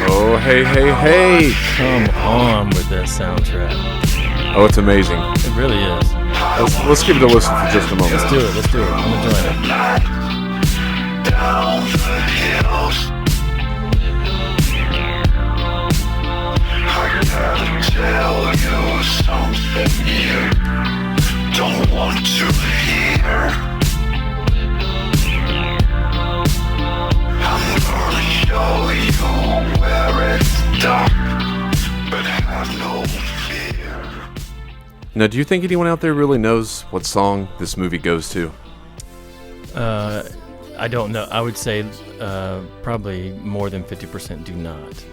Oh, hey, hey, hey. Come on with that soundtrack. Oh, it's amazing. It really is. Let's give it a listen for just a moment. Let's do it. Let's do it. I'm enjoying it. Down the hills, I gotta tell you something you don't want to hear. I'm gonna show you where it's dark, but have no fear. Now, do you think anyone out there really knows what song this movie goes to? I don't know. I would say probably more than 50% do not.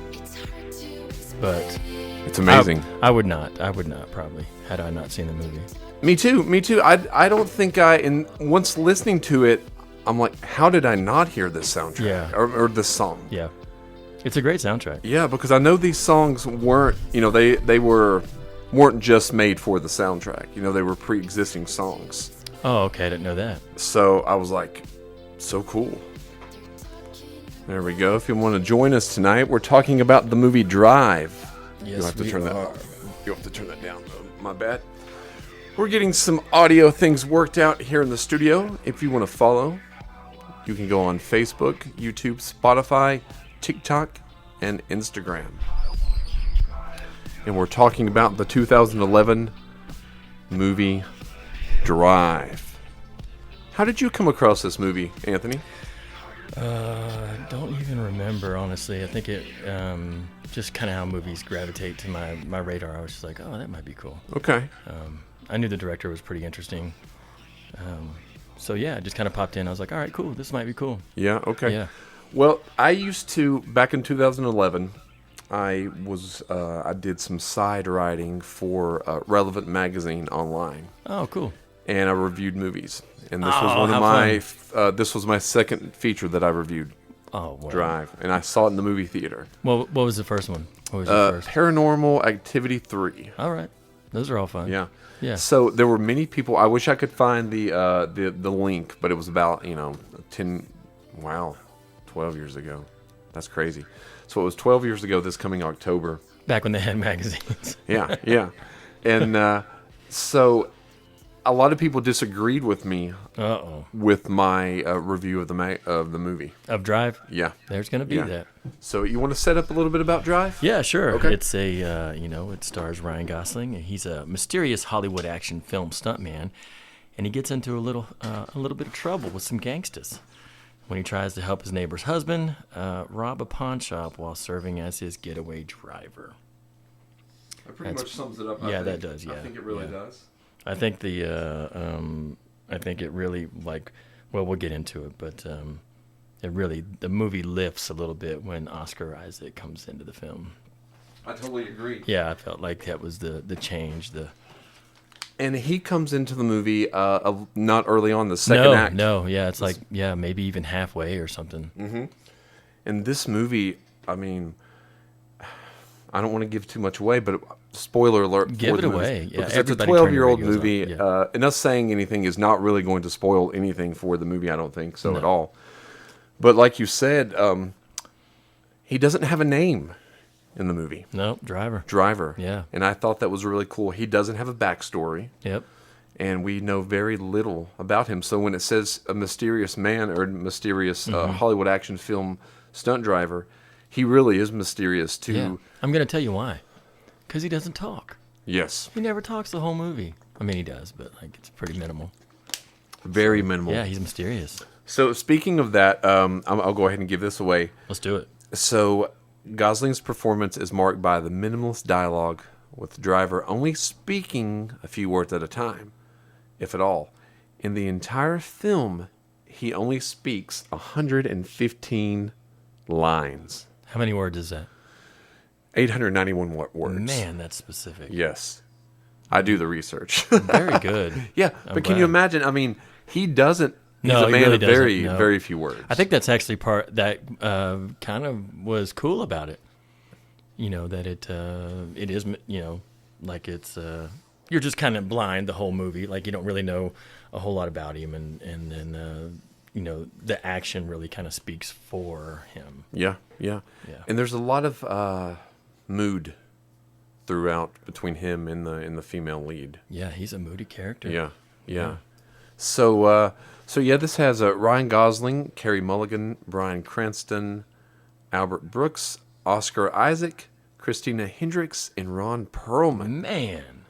But It's amazing. I would not. I would not probably had I not seen the movie. Me too. I don't think and once listening to it, I'm like, how did I not hear this soundtrack? Yeah. Or this song? Yeah, it's a great soundtrack. Yeah, because I know these songs weren't, they weren't just made for the soundtrack. They were pre-existing songs. Oh, okay. I didn't know that. So I was like, so cool. There we go. If you want to join us tonight, we're talking about the movie Drive. Yes, You'll have to we turn are. that. You'll have to turn that down, though. My bad. We're getting some audio things worked out here in the studio. If you want to follow, you can go on Facebook, YouTube, Spotify, TikTok, and Instagram. And we're talking about the 2011 movie Drive. How did you come across this movie, Anthony? Don't even remember, honestly. I think it just kind of how movies gravitate to my radar. I was just like, oh, that might be cool. Okay. I knew the director was pretty interesting. So yeah, it just kind of popped in. I was like, all right, cool. This might be cool. Yeah, okay. Yeah. Well, I used to, back in 2011, I did some side writing for Relevant Magazine online, Oh, cool. and I reviewed movies. And this Oh, was one of how this was my second feature that I reviewed, Oh, wow. Drive, and I saw it in the movie theater. What was the first one? What was the first? Paranormal Activity 3. All right. Those are all fun. Yeah. Yeah. So there were many people. I wish I could find the link, but it was about 12 years ago. That's crazy. So it was 12 years ago this coming October. Back when they had magazines. Yeah. And so a lot of people disagreed with me Uh-oh. with my review of the movie. Of Drive? Yeah. There's going to be Yeah. that. So you want to set up a little bit about Drive? Yeah, sure. Okay. It's it stars Ryan Gosling. He's a mysterious Hollywood action film stuntman, and he gets into a little bit of trouble with some gangsters when he tries to help his neighbor's husband rob a pawn shop while serving as his getaway driver. That pretty much sums it up. Yeah, that does, yeah. I think it really Yeah. does. I think I think it really we'll get into it, but the movie lifts a little bit when Oscar Isaac comes into the film. I totally agree. Yeah, I felt like that was the change. And he comes into the movie not early on, the second act. No, yeah, it's like maybe even halfway or something. Mm-hmm. And this movie, I mean, I don't want to give too much away, but spoiler alert. Give for it the movie, away. Yeah, because it's a everybody turn your 12-year-old radios movie, on. Yeah. and us saying anything is not really going to spoil anything for the movie, I don't think so No. at all. But like you said, he doesn't have a name in the movie. No, Driver. Driver. Yeah. And I thought that was really cool. He doesn't have a backstory. Yep. And we know very little about him. So when it says a mysterious man or mysterious Hollywood action film stunt driver, he really is mysterious too. Yeah. I'm gonna tell you why. Because he doesn't talk. Yes. He never talks the whole movie. I mean, he does, but it's pretty minimal. Very minimal. Yeah, he's mysterious. So speaking of that, I'll go ahead and give this away. Let's do it. So Gosling's performance is marked by the minimalist dialogue, with the driver only speaking a few words at a time, if at all. In the entire film, he only speaks 115 lines. How many words is that? 891 words. Man, that's specific. Yes. I do the research. Very good. Yeah, I'm but can you glad. imagine? I mean, he doesn't. He's No, a he man really of doesn't, no. very few words. I think that's actually part that kind of was cool about it. That it is, like it's you're just kind of blind the whole movie. Like you don't really know a whole lot about him, and then the action really kind of speaks for him. Yeah. And there's a lot of mood throughout between him and the female lead. Yeah, he's a moody character. Yeah. So this has Ryan Gosling, Carey Mulligan, Bryan Cranston, Albert Brooks, Oscar Isaac, Christina Hendricks, and Ron Perlman. Man.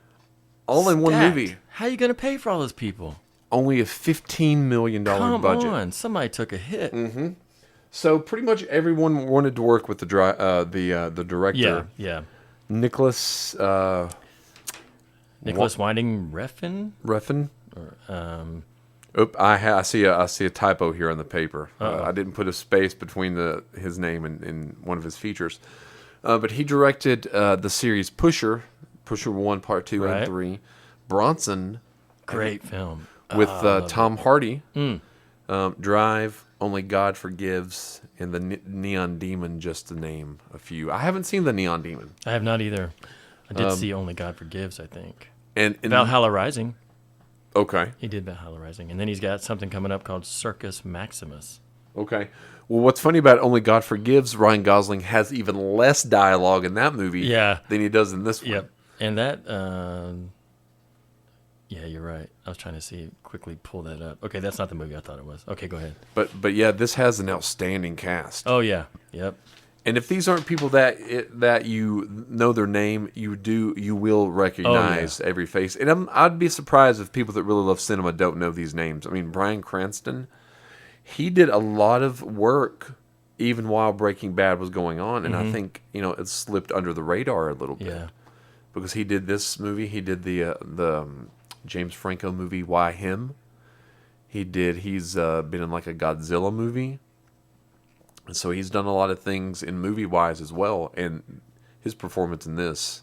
All in one Stacked. movie. How you going to pay for all those people? Only a $15 million Come budget. on. Somebody took a hit. Mm-hmm. So pretty much everyone wanted to work with the director. Yeah. Nicholas Winding Refn? Refn. Or, I see a typo here on the paper. I didn't put a space between his name and one of his features. But he directed the series Pusher 1, Part 2, and 3. Bronson. Great film. With Tom Hardy. Drive, Only God Forgives, and the Neon Demon, just to name a few. I haven't seen the Neon Demon. I have not either. I did see Only God Forgives, I think. And Valhalla Rising. Okay. He did Valhalla Rising. And then he's got something coming up called Circus Maximus. Okay. Well, what's funny about Only God Forgives, Ryan Gosling has even less dialogue in that movie than he does in this one. Yep. And that, yeah, you're right. I was trying to quickly pull that up. Okay, that's not the movie I thought it was. Okay, go ahead. But yeah, this has an outstanding cast. Oh, yeah. Yep. And if these aren't people that you know their name, you will recognize every face. And I'd be surprised if people that really love cinema don't know these names. I mean, Bryan Cranston, he did a lot of work even while Breaking Bad was going on, and I think it slipped under the radar a little bit. Yeah. Because he did this movie, he did the James Franco movie Why Him. He's been in like a Godzilla movie. And so he's done a lot of things in movie-wise as well, and his performance in this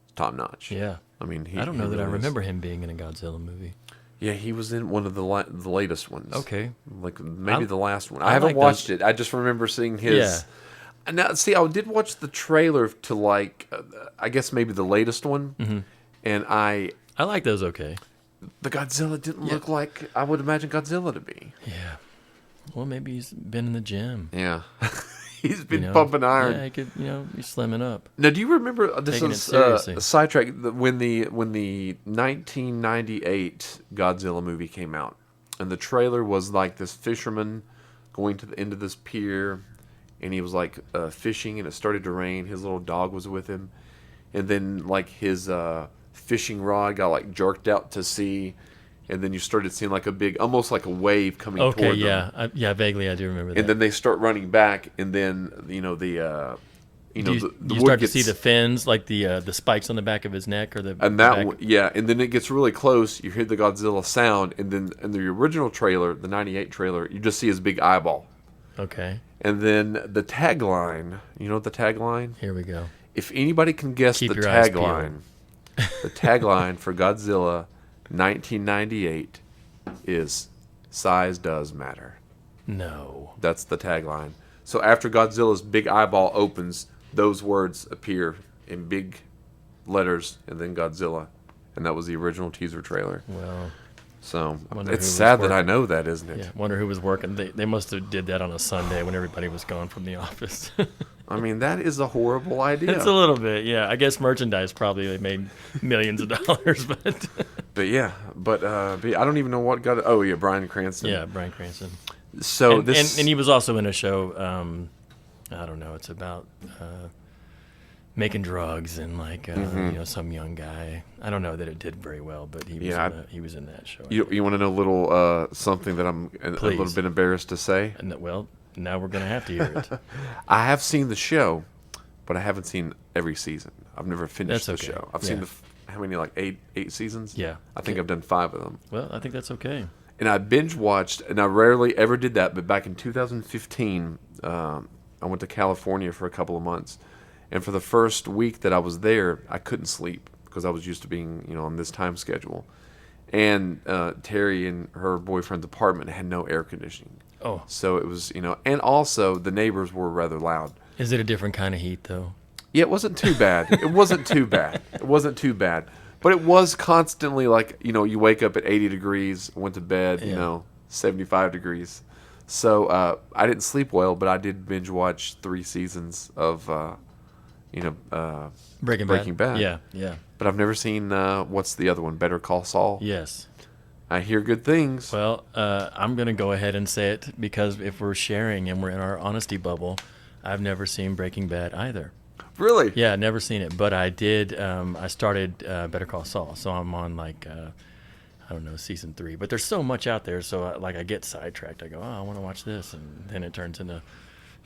is top-notch. Yeah. I mean, I don't know that I really is. remember him being in a Godzilla movie. Yeah, he was in one of the latest ones. Okay. Like maybe the last one. I I haven't like watched those. it. I just remember seeing his... Yeah. And now, see, I did watch the trailer to I guess maybe the latest one, and I like those okay. the Godzilla didn't look like I would imagine Godzilla to be. Yeah. Well, maybe he's been in the gym. Yeah. He's been pumping iron. Yeah, he could, he's slimming up. Now, do you remember this Taking it is seriously. a sidetrack when the 1998 Godzilla movie came out, and the trailer was like this fisherman going to the end of this pier, and he was like fishing, and it started to rain. His little dog was with him, and then like his fishing rod got like jerked out to sea, and then you started seeing like a big, almost like a wave coming toward them. Okay, vaguely I do remember that. And then they start running back, and then do you wood start to gets, see the fins, like the spikes on the back of his neck, or the and back? and then it gets really close. You hear the Godzilla sound, and then in the original trailer, the '98 trailer, you just see his big eyeball. Okay. And then the tagline, you know the tagline? Here we go. If anybody can guess Keep the your eyes tagline, the tagline for Godzilla 1998 is "Size does matter." No. That's the tagline. So after Godzilla's big eyeball opens, those words appear in big letters, and then Godzilla. And that was the original teaser trailer. Well, So Wonder it's who was sad that working. I know that, isn't it? yeah. Wonder who was working. They must have did that on a Sunday when everybody was gone from the office. I mean, that is a horrible idea. It's a little bit, yeah. I guess merchandise probably they made millions of dollars, but But I don't even know what got it. Oh, yeah, Bryan Cranston. yeah, Bryan Cranston. So and, this... and he was also in a show. I don't know. It's about making drugs and like some young guy. I don't know that it did very well, but he was he was in that show. You want to know a little something that I'm a little Please. bit embarrassed to say? And well, now we're gonna have to hear it. I have seen the show, but I haven't seen every season. I've never finished That's the okay. show. I've seen how many, like eight seasons? Yeah. I think I've done 5 of them. Well, I think that's okay. And I binge watched, and I rarely ever did that, but back in 2015, I went to California for a couple of months. And for the first week that I was there, I couldn't sleep because I was used to being, on this time schedule. And Terry and her boyfriend's apartment had no air conditioning. Oh, So it was, and also the neighbors were rather loud. is it a different kind of heat though? Yeah, it wasn't too bad. It wasn't too bad. It wasn't too bad. But it was constantly like, you wake up at 80 degrees, went to bed, Yeah. 75 degrees. So I didn't sleep well, but I did binge watch 3 seasons of, Breaking Bad. Yeah, yeah. But I've never seen, what's the other one, Better Call Saul? Yes. I hear good things. Well, I'm going to go ahead and say it because if we're sharing and we're in our honesty bubble, I've never seen Breaking Bad either. Really? Yeah, never seen it. But I did. I started Better Call Saul, so I'm on like I don't know, season 3. But there's so much out there, so I get sidetracked. I go, I want to watch this, and then it turns into,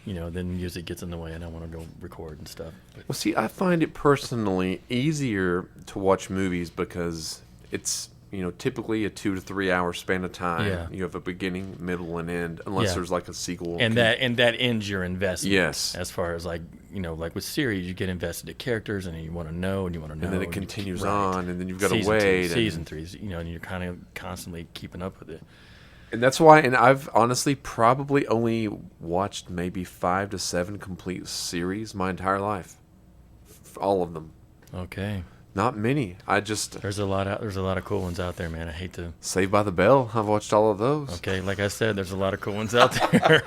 then music gets in the way, and I want to go record and stuff. But, Well, see, I find it personally easier to watch movies because it's, typically a 2 to 3 hour span of time. Yeah. You have a beginning, middle, and end, unless Yeah. there's like a sequel. and that ends your investment. Yes. As far as like with series, you get invested in characters, and you want to know, and you want to know. And then it you continues right. on, and then you've got to Season wait. 2, season 3, and you're kind of constantly keeping up with it. And that's why, and I've honestly probably only watched maybe 5 to 7 complete series my entire life. All of them. Okay. Not many. I just, There's a lot of cool ones out there, man. I hate to. Saved by the Bell. I've watched all of those. Okay, like I said, there's a lot of cool ones out there.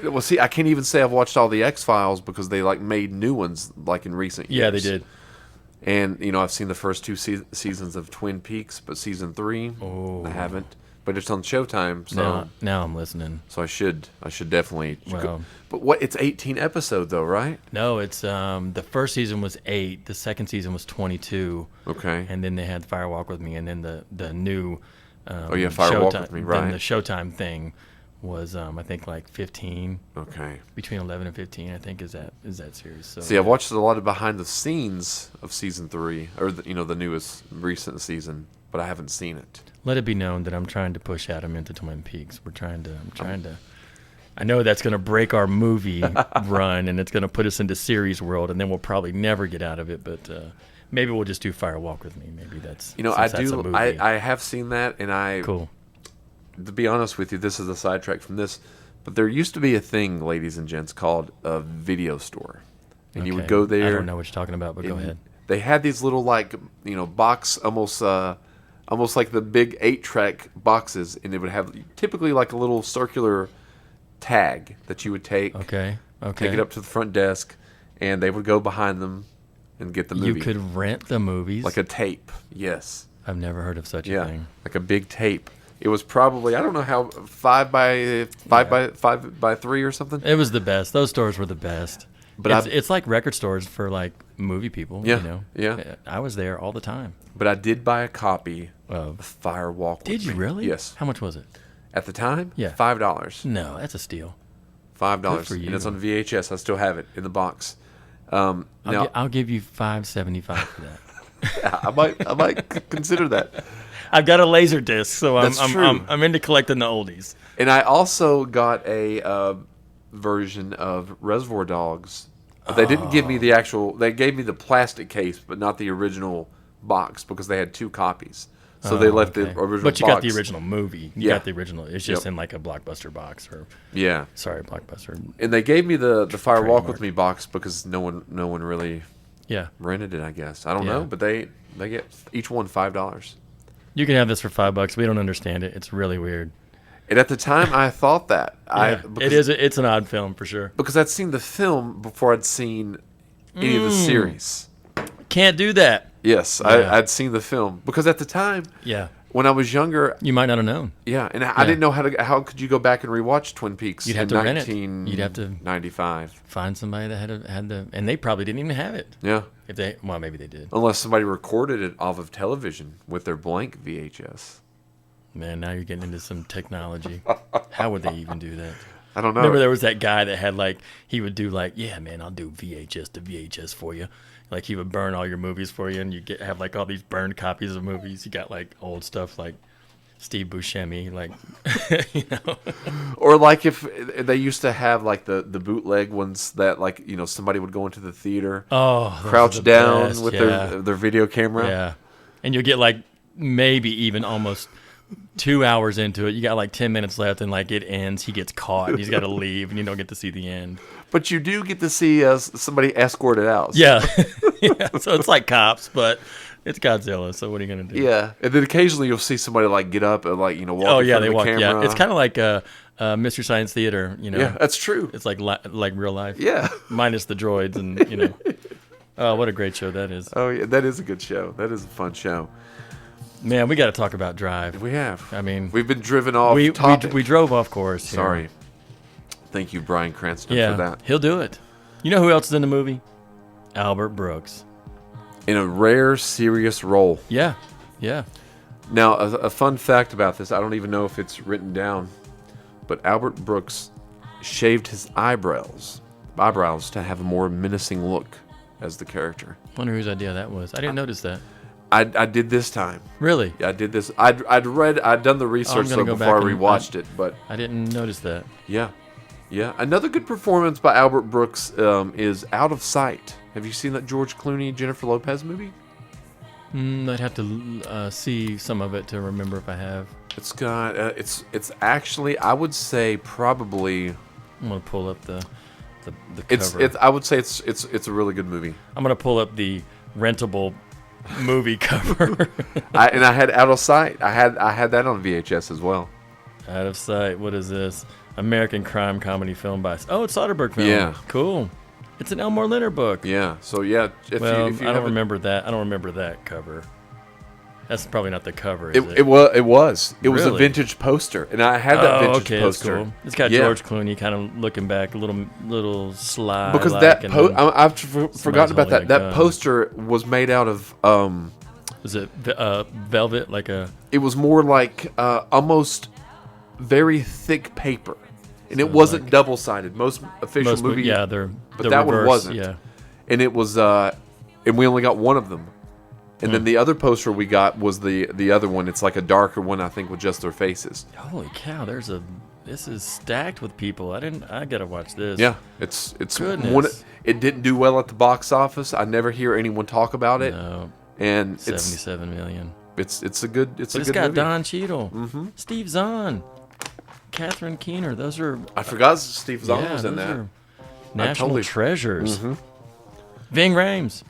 Well, see, I can't even say I've watched all the X-Files because they made new ones in recent years. Yeah, they did. And I've seen the first 2 seasons of Twin Peaks, but season 3 I haven't. But it's on Showtime, so Now I'm listening. so I should definitely. Well, But what? It's 18 episodes though, right? no, it's the first season was 8, the second season was 22, Okay. and then they had Fire Walk with Me, and then the new Fire Walk Showtime, with Me, Then right? the Showtime thing was I think like 15, Okay. between 11 and 15. I think is that series. So See, I've watched a lot of behind the scenes of season 3, or the newest recent season, but I haven't seen it. let it be known that I'm trying to push Adam into Twin Peaks. I'm trying to. I know that's going to break our movie run, and it's going to put us into series world, and then we'll probably never get out of it. But maybe we'll just do Fire Walk with Me. Maybe that's. I since that's a do. movie. I have seen that, and Cool. To be honest with you, this is a sidetrack from this, but there used to be a thing, ladies and gents, called a video store, and you would Okay. go there. I don't know what you're talking about, but go and ahead. They had these little box, almost like the big 8-track boxes, and it would have typically like a little circular tag that you would take. Okay. Take it up to the front desk, and they would go behind them and get the movie. You could rent the movies. like a tape. Yes. I've never heard of such a Yeah. thing. Like a big tape. It was probably, I don't know how, 5 by 3 or something. It was the best. Those stores were the best. But it's like record stores for like movie people. Yeah, yeah. I was there all the time. But I did buy a copy Of- of Fire Walk with Did you Me. really? Yes. How much was it? At the time? Yeah. $5. No, that's a steal. $5. for And it's you. on VHS. I still have it in the box. Now, I'll give you $5.75 for that. I might consider that. I've got a laser disc, so That's true. I'm into collecting the oldies. And I also got a version of Reservoir Dogs. They didn't give me the actual. They gave me the plastic case, but not the original box because they had 2 copies. So they left Okay. the original. But you box. got the original movie. You Yeah. got the original. It's just Yep. in like a Blockbuster box, or Yeah, sorry, Blockbuster. and they gave me the Fire Walk with Trademark. Me box because no one really Yeah, rented it. I guess I don't Yeah. know, but they get each one $5. you can have this for $5. We don't understand it. It's really weird. And at the time, I thought that Yeah, it is. It's an odd film for sure. because I'd seen the film before I'd seen any of the series. Can't do that. Yes, Yeah. I'd seen the film because at the time Yeah, when I was younger, you might not have known. yeah, and I didn't know how could you go back and rewatch Twin Peaks. You'd have in to rent it. You'd have to 1995. find somebody that had the, and they probably didn't even have it. Yeah, If they, well, maybe they did. unless somebody recorded it off of television with their blank VHS. Man, now you're getting into some technology. How would they even do that? I don't know. Remember there was that guy that had he would do yeah, man, I'll do VHS to VHS for you. Like he would burn all your movies for you, and you have all these burned copies of movies. You got old stuff like Steve Buscemi, Or like if they used to have the bootleg ones that somebody would go into the theater, Oh, those are crouch the down best, with yeah. their video camera. Yeah, and you'll get maybe even almost 2 hours into it. You got 10 minutes left, and it ends. He gets caught. He's got to leave, and you don't get to see the end. But you do get to see somebody escorted out. Yeah, yeah. So it's like Cops, but It's Godzilla, so what are you gonna do? Yeah, and then occasionally you'll see somebody like get up and like walk. Oh in yeah, front they of the walk. camera. Yeah, it's kind of like Mystery Science Theater. Yeah, that's true. It's like like real life. Yeah. Minus the droids and. Oh, what a great show that is. Oh yeah, that is a good show. That is a fun show. Man, we got to talk about Drive. We have. I mean, we've been driven off we topic. we drove off course. Here. Sorry. Thank you, Bryan Cranston, Yeah, for that. he'll do it. You know who else is in the movie? Albert Brooks. In a rare, serious role. Yeah, yeah. Now, a fun fact about this, I don't even know if it's written down, but Albert Brooks shaved his eyebrows to have a more menacing look as the character. Wonder whose idea that was. I didn't notice that. I did this time. Really? Yeah, I did this. I'd done the research gonna go before I back and- rewatched it, but I didn't notice that. yeah. Another good performance by Albert Brooks is Out of Sight. Have you seen that George Clooney, Jennifer Lopez movie? I'd have to see some of it to remember if I have. It's got it's actually, I would say, probably I'm gonna pull up the it's cover. I would say it's a really good movie. I'm gonna pull up the rentable movie cover. I had Out of Sight. I had that on VHS as well. Out of Sight. What is this? American crime comedy film by. Oh, it's Soderbergh film. Yeah. Cool. It's an Elmore Leonard book. Yeah. So yeah, if Well, you I don't haven't- remember that. I don't remember that cover. That's probably not the cover. Is It was it was a Really? vintage poster, and I had that vintage okay, poster. that's cool. It's got Yeah. George Clooney kind of looking back, a little sly. Because like, that and po- then- I've forgotten about holding that. a That gun. poster was made out of was it velvet, like a? it was more like almost very thick paper, and it So, wasn't like- double sided. Most official Most, movie, yeah, they're. but that one reverse, wasn't. Yeah. And it was and we only got one of them. And then the other poster we got was the other one. It's like a darker one, I think, with just their faces. Holy cow! This is stacked with people. I gotta watch this. Yeah, it's Goodness. one. It didn't do well at the box office. I never hear anyone talk about it. No, And it's 77 million. it's a good But a it's good got movie. Don Cheadle, Steve Zahn, Catherine Keener. Those are I forgot Steve Zahn yeah, was in those that. are national totally- treasures. Ving Rhames.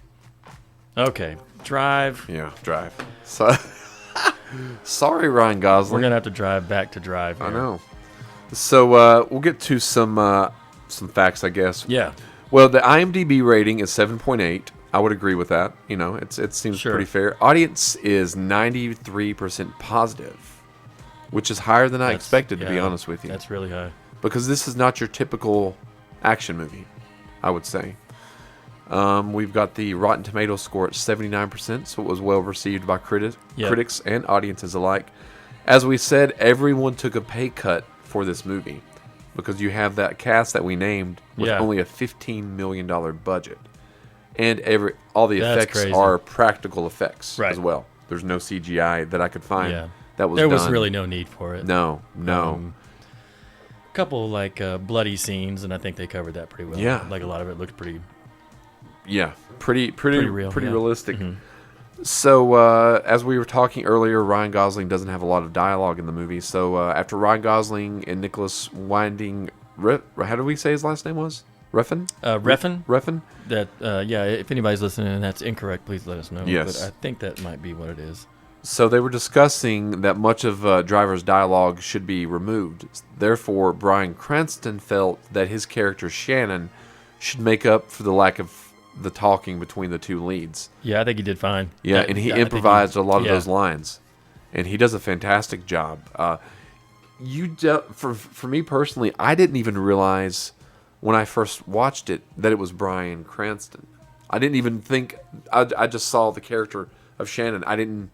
Okay, Drive. Yeah, Drive. So, sorry, Ryan Gosling. We're gonna have to drive back to Drive. I here. know. So we'll get to some facts, I guess. Yeah. Well, the IMDb rating is 7.8. I would agree with that. You know, it seems Sure. pretty fair. Audience is 93% positive, which is higher than I That's- expected, to be yeah, honest with you. That's really high. Because this is not your typical action movie, I would say. We've got the Rotten Tomatoes score at 79%, so it was well received by Yep. critics and audiences alike. As we said, everyone took a pay cut for this movie because you have that cast that we named with Yeah. only a $15 million budget. And all the That's effects crazy. are practical effects Right. as well. There's no CGI that I could find Yeah. that was There done. was really no need for it. No. Couple like bloody scenes, and I think they covered that pretty well. Yeah. Like a lot of it looked pretty. Yeah, pretty real, yeah. realistic. So, as we were talking earlier, Ryan Gosling doesn't have a lot of dialogue in the movie. So, after Ryan Gosling and Nicholas Winding, how do we say his last name was? Refn? Refn. Refn? That yeah. If anybody's listening and that's incorrect, please let us know. Yes. But I think that might be what it is. So they were discussing that much of Driver's dialogue should be removed. Therefore, Bryan Cranston felt that his character Shannon should make up for the lack of the talking between the two leads. Yeah, I think he did fine. Yeah, and he I think improvised a lot of yeah. those lines, and he does a fantastic job. For me personally, I didn't even realize when I first watched it that it was Bryan Cranston. I didn't even think. I just saw the character of Shannon. I didn't,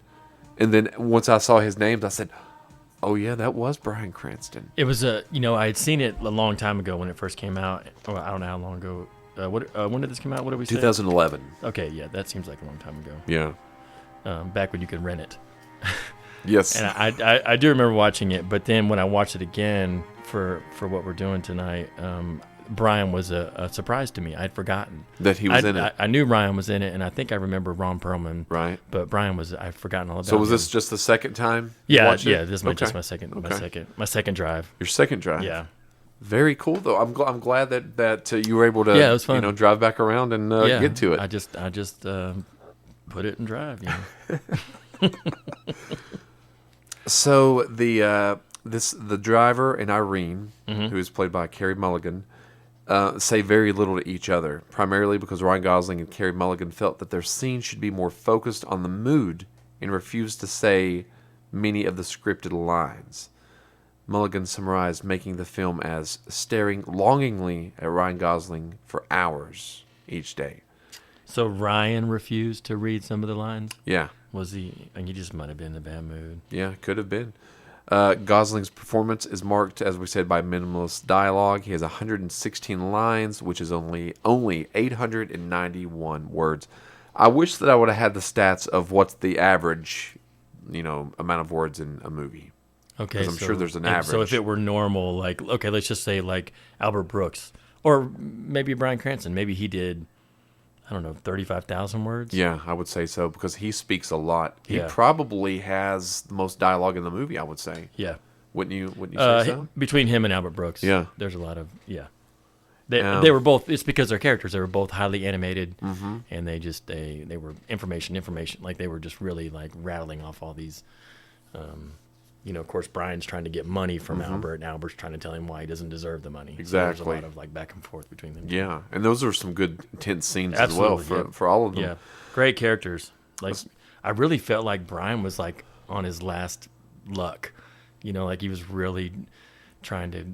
and then once I saw his names, I said, "Oh yeah, that was Bryan Cranston." It was I had seen it a long time ago when it first came out. Well, I don't know how long ago. When did this come out? What did we say? 2011. Okay, yeah, that seems like a long time ago. Yeah. Back when you could rent it. Yes. And I do remember watching it, but then when I watched it again for what we're doing tonight, Brian was a surprise to me. I'd forgotten that he was in it. I knew Ryan was in it, and I think I remember Ron Perlman. Right. But Brian I'd forgotten all about. So was him. this just the second time? you Yeah, watched it? yeah. This is just Okay. my second drive. Your second drive. Yeah. Very cool though. I'm glad that you were able to Yeah, it was fun. drive back around and Yeah. get to it. I just put it in drive. You know? So the driver and Irene, who is played by Carey Mulligan, say very little to each other, primarily because Ryan Gosling and Carey Mulligan felt that their scene should be more focused on the mood and refused to say many of the scripted lines. Mulligan summarized making the film as staring longingly at Ryan Gosling for hours each day. So Ryan refused to read some of the lines? Yeah. Was he? And he just might have been in a bad mood. Yeah, could have been. Gosling's performance is marked, as we said, by minimalist dialogue. He has 116 lines, which is only 891 words. I wish that I would have had the stats of what's the average, amount of words in a movie. Okay, Because I'm sure there's an average. So if it were normal, like, okay, let's just say like Albert Brooks or maybe Bryan Cranston, maybe he did, I don't know, 35,000 words? Yeah, I would say so because he speaks a lot. He Yeah. probably has the most dialogue in the movie, I would say. Yeah. Wouldn't you say so? Between him and Albert Brooks, Yeah. there's a lot of, They were both, it's because their characters, they were both highly animated, and they just, they were information, like they were just really like rattling off all these, of course, Brian's trying to get money from Albert, and Albert's trying to tell him why he doesn't deserve the money. So there's a Exactly. lot of like back and forth between them. Yeah, and those are some good intense scenes Absolutely, as well yeah. for all of them. Yeah, great characters. Like I really felt like Brian was like on his last luck. Like he was really trying to,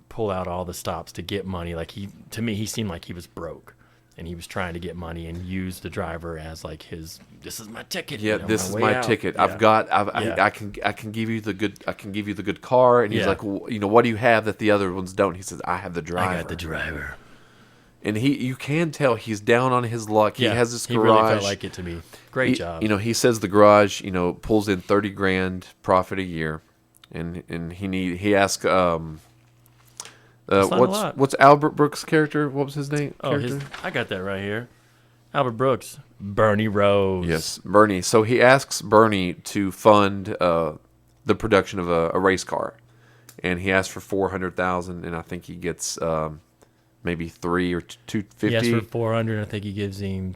pull out all the stops to get money. Like to me, he seemed like he was broke, and he was trying to get money and use the driver as like this is my ticket. Yeah, this is my ticket. Yeah. I can give you the good car. And he's Yeah. like, well, what do you have that the other ones don't? He says, I have the driver. I got the driver. And you can tell he's down on his luck. Yeah, He has this garage. He really felt like it to me. Great job. He says the garage, pulls in $30,000 profit a year, and he asks, That's not a lot. what's Albert Brooks' character? What was his name? Oh, character? I got that right here. Albert Brooks, Bernie Rose. Yes, Bernie. So he asks Bernie to fund the production of a race car, and he asks for $400,000, and I think he gets maybe $300 or $250. He asked for 400. I think he gives him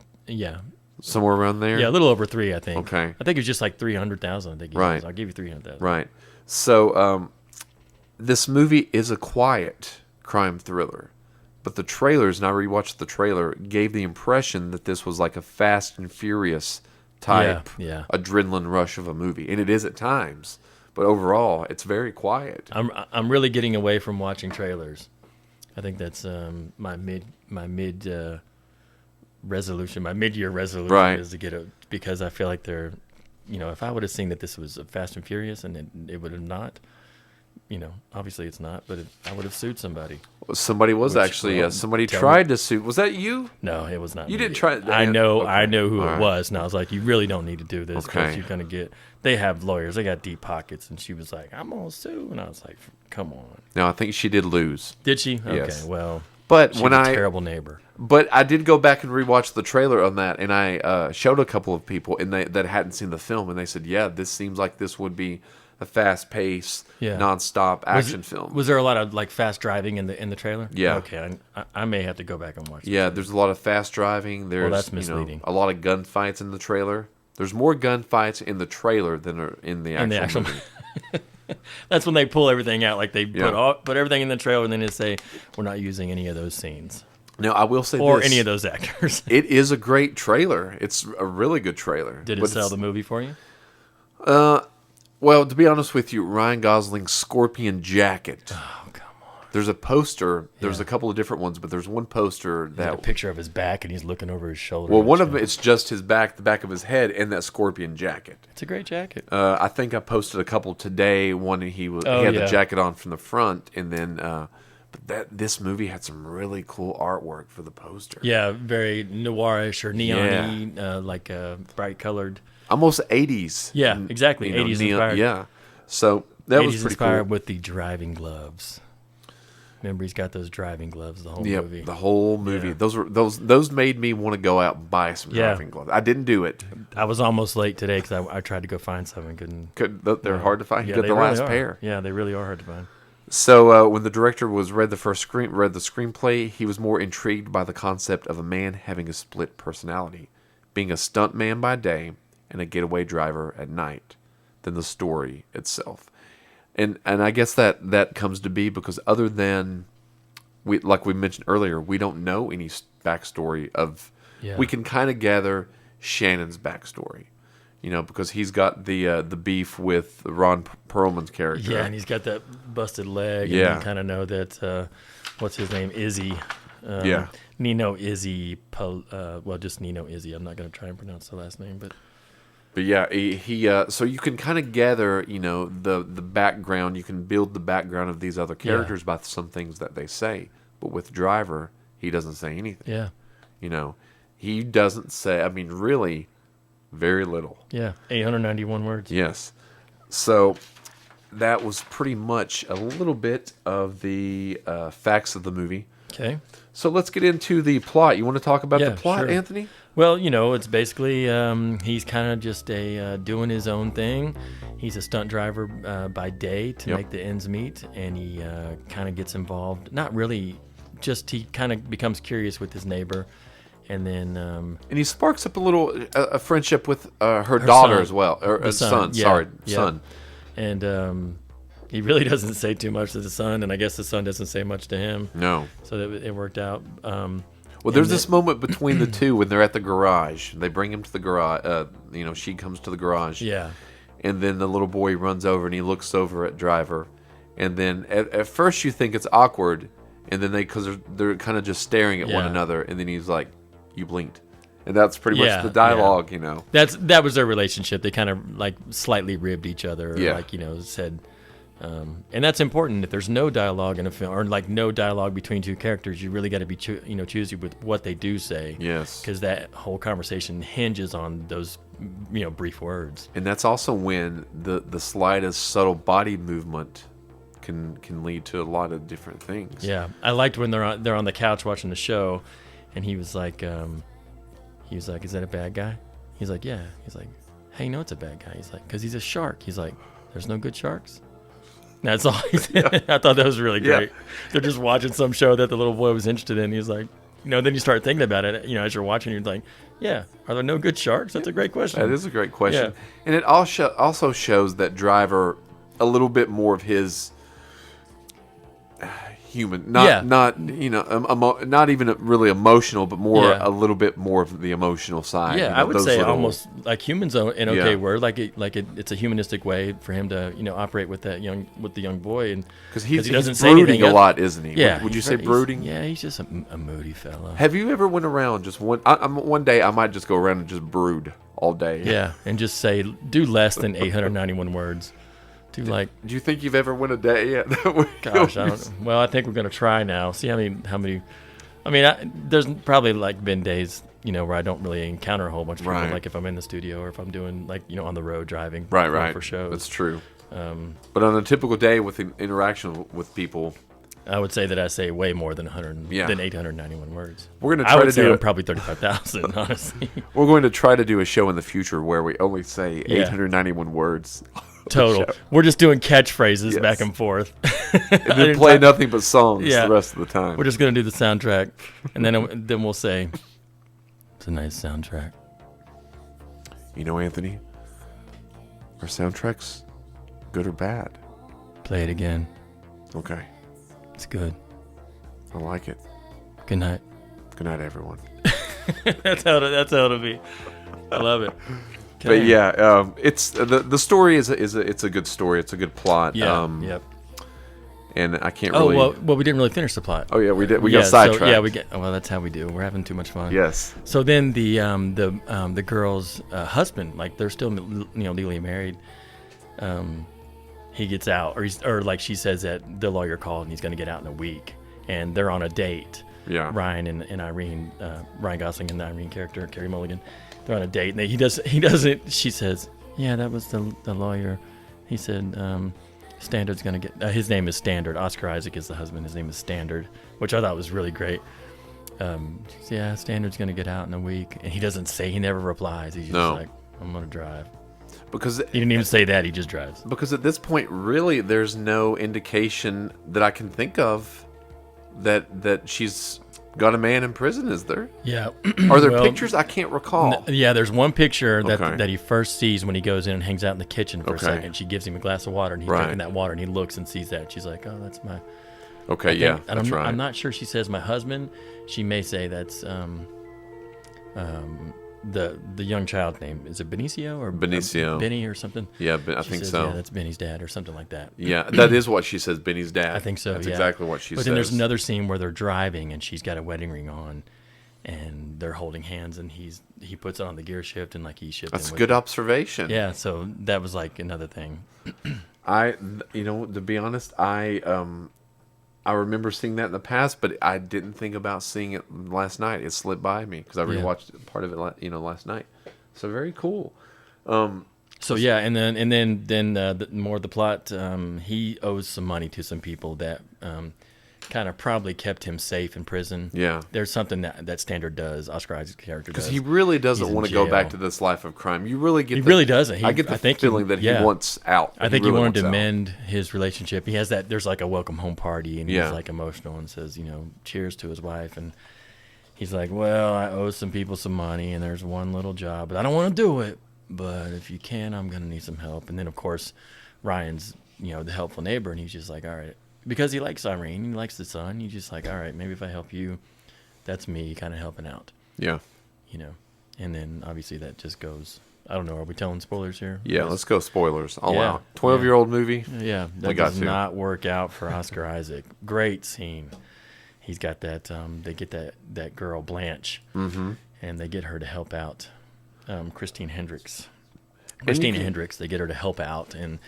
somewhere around there. a little over 3. I think. Okay. I think it was just like 300,000. I think. He Right. says, I'll give you 300,000. Right. So this movie is a quiet crime thriller, but the trailers, and I rewatched the trailer, gave the impression that this was like a Fast and Furious type Yeah. adrenaline rush of a movie, and it is at times. But overall, it's very quiet. I'm really getting away from watching trailers. I think that's my mid-year resolution Right. is to get it, because I feel like they're, if I would have seen that this was a Fast and Furious and it would have not, obviously it's not, but I would have sued somebody. Somebody was Which, actually well, somebody tell tried to sue. Was that you? No, it was not. You me. didn't try- I know okay. who All it right. was, and I was like, you really don't need to do this because Okay. you're gonna get. They have lawyers. They got deep pockets, and she was like, I'm gonna sue, and I was like, come on. No, I think she did lose. Did she? Okay, Yes. well, But she's when a I terrible neighbor. But I did go back and rewatch the trailer on that, and I showed a couple of people that hadn't seen the film, and they said, "Yeah, this seems like this would be a fast-paced, Yeah. nonstop action film." Was there a lot of like fast driving in the trailer? Yeah. Okay, I may have to go back and watch. the Yeah, trailer. there's a lot of fast driving. There's that's misleading. a lot of gunfights in the trailer. There's more gunfights in the trailer than are in the In actual, the actual- movie. That's when they pull everything out. Like they Yeah. put everything in the trailer, and then they say we're not using any of those scenes Now, I will say or this. any of those actors. It is a great trailer. It's a really good trailer. Did it But sell it's- the movie for you? Well, to be honest with you, Ryan Gosling's scorpion jacket. Oh, come on. There's a poster. There's Yeah. a couple of different ones, but there's one poster Got a that. picture of his back, and he's looking over his shoulder. Well, and one of shit. them, it's just his back, the back of his head, and that scorpion jacket. It's a great jacket. I think I posted a couple today. One he Oh, had yeah. the jacket on from the front, and then but this movie had some really cool artwork for the poster. Yeah, very noirish or neon-y, like bright colored. Almost 80s. Yeah, exactly. 80s inspired. Yeah. So that was 80s pretty inspired cool. with the driving gloves. Remember, he's got those driving gloves the whole Yeah, movie. the whole movie. Yeah. Those made me want to go out and buy some Yeah. driving gloves. I didn't do it. I was almost late today because I tried to go find some and couldn't. They're hard to find. You got they the really last are. pair. Yeah, they really are hard to find. So when the director read the screenplay, he was more intrigued by the concept of a man having a split personality, being a stuntman by day and a getaway driver at night than the story itself. And I guess that comes to be because other than like we mentioned earlier, we don't know any backstory of. Yeah. We can kind of gather Shannon's backstory, because he's got the beef with Ron Perlman's character. Yeah, and he's got that busted leg. Yeah. And you kind of know that, what's his name? Izzy. Yeah. Nino Izzy. Just Nino Izzy. I'm not going to try and pronounce the last name, but yeah, he so you can kind of gather, the background. You can build the background of these other characters by some things that they say. But with Driver, he doesn't say anything. yeah. He doesn't say, really, very little. Yeah, 891 words. Yes. So that was pretty much a little bit of the facts of the movie. Okay. So let's get into the plot. You want to talk about the plot, sure. Anthony? Well, it's basically he's kind of just doing his own thing. He's a stunt driver by day to make the ends meet, and he kind of gets involved. Not really, just he kind of becomes curious with his neighbor, and then and he sparks up a little a friendship with her daughter son. as well, or The son. yeah, Sorry, yeah. son. And he really doesn't say too much to the son, and I guess the son doesn't say much to him. No. So that it worked out. Well, there's this moment between the two when they're at the garage. They bring him to the garage. She comes to the garage. Yeah. And then the little boy runs over and he looks over at Driver. And then at first you think it's awkward. And then because they're kind of just staring at one Yeah. another. And then he's like, "You blinked." And that's pretty much the dialogue, That was their relationship. They kind of like slightly ribbed each other, Yeah. said, and that's important. If there's no dialogue in a film, or like no dialogue between two characters, you really got to be choosy with what they do say. Yes. Because that whole conversation hinges on those brief words. And that's also when the slightest subtle body movement can lead to a lot of different things. Yeah, I liked when they're on the couch watching the show, and he was like, "Is that a bad guy?" He's like, "Yeah." He's like, "How you know it's a bad guy?" He's like, "Because he's a shark." He's like, "There's no good sharks." That's all he said. I thought that was really great. Yeah. They're just watching some show that the little boy was interested in. He's like, then you start thinking about it. As you're watching, you're like, "Yeah, are there no good sharks?" That's a great question. That is a great question. Yeah. And it also shows that Driver a little bit more of his human, not not even really emotional, but more Yeah. a little bit more of the emotional side. Yeah, I would those say little- almost like humans in okay Yeah. word, it's a humanistic way for him to operate with the young boy, and because he doesn't doesn't say brooding anything a else. lot, isn't he? Yeah, Would you he's say very- brooding? Yeah, he's just a moody fellow. Have you ever went around just one day? I might just go around and just brood all day. Yeah, and just say do less than 891 words. Do like, Do you think you've ever went a day yet? gosh, I don't. Well, I think we're gonna try now. See how many. I mean, there's probably like been days where I don't really encounter a whole bunch of people. Right. Like if I'm in the studio or if I'm doing on the road driving. Right. for shows. That's true. But on a typical day with interaction with people, I would say that I say way more than 891 words. we're going to I try would to say do I'm it. probably 35,000, honestly. We're going to try to do a show in the future where we only say Yeah. 891 words. Total. show. We're just doing catchphrases Yes. back and forth. And then play nothing but songs Yeah. the rest of the time. We're just gonna do the soundtrack, and then we'll say, "It's a nice soundtrack." Anthony, our soundtracks, good or bad? Play it again. Okay, It's good. I like it. Good night. Good night, everyone. That's how it'll be. I love it. But yeah, it's the story is it's a good story. It's a good plot. Yeah. Yep. And I can't Oh really. well, we didn't really finish the plot. Oh yeah, we did. We Yeah, got sidetracked. So, yeah, we get. Well, that's how we do. We're having too much fun. Yes. So then the girl's husband, like they're still legally married. He gets out, or like she says that the lawyer called and he's going to get out in a week, and they're on a date. Yeah. Ryan and Irene, Ryan Gosling and the Irene character, Carey Mulligan, they're on a date, and he doesn't. She says, "Yeah, that was the lawyer." He said, "Standard's going to get." His name is Standard. Oscar Isaac is the husband. His name is Standard, which I thought was really great. She says, "Yeah, Standard's going to get out in a week," and he doesn't say. He never replies. He's just like, "I'm going to drive." Because He didn't even say that. He just drives. Because at this point, really, there's no indication that I can think of that she's got a man in prison, is there? Yeah. Are there Well, pictures? I can't recall. Yeah, there's one picture Okay. that he first sees when he goes in and hangs out in the kitchen for a Okay. second. She gives him a glass of water, and he's Right. drinking that water, and he looks and sees that. She's like, "Oh, that's my." Okay, I yeah, think- that's right. I'm not sure she says my husband. She may say that's the young child name. Is it Benicio or Benicio. Benny or something? Yeah, I She think says, so. Yeah, that's Benny's dad or something like that. Yeah, that is what she says, Benny's dad. I think so. That's yeah. exactly what she But says. then there's another scene where they're driving and she's got a wedding ring on, and they're holding hands, and he puts it on the gear shift and like he shifted. That's a good observation. Yeah, so that was like another thing. To be honest, I remember seeing that in the past, but I didn't think about seeing it last night. It slipped by me because I Yeah. rewatched part of it, last night. So very cool. So yeah, and then more of the plot. He owes some money to some people that kind of probably kept him safe in prison. Yeah. There's something that Standard does. Oscar Isaac's character does. Because he really doesn't He's in want to go back jail. to this life of crime. You really get. He really doesn't. I get the I think feeling that he wants out. I think he really wanted to wants out. mend his relationship. He has that. There's like a welcome home party, and Yeah. he's like emotional and says, cheers to his wife, and he's like, well, I owe some people some money, and there's one little job, but I don't want to do it. But if you can, I'm gonna need some help. And then of course, Ryan's the helpful neighbor, and he's just like, all right, because he likes Irene, he likes the son. He's just like, all right, maybe if I help you, that's me kind of helping out, Yeah. And then obviously that just goes. I don't know. Are we telling spoilers here? Yeah. Let's go spoilers. All Yeah. out. 12-year-old movie. Yeah, that got does to. not work out for Oscar Isaac. Great scene. He's got that. They get that girl Blanche, and they get her to help out. Christine Hendricks. Christina Hendricks. They get her to help out, and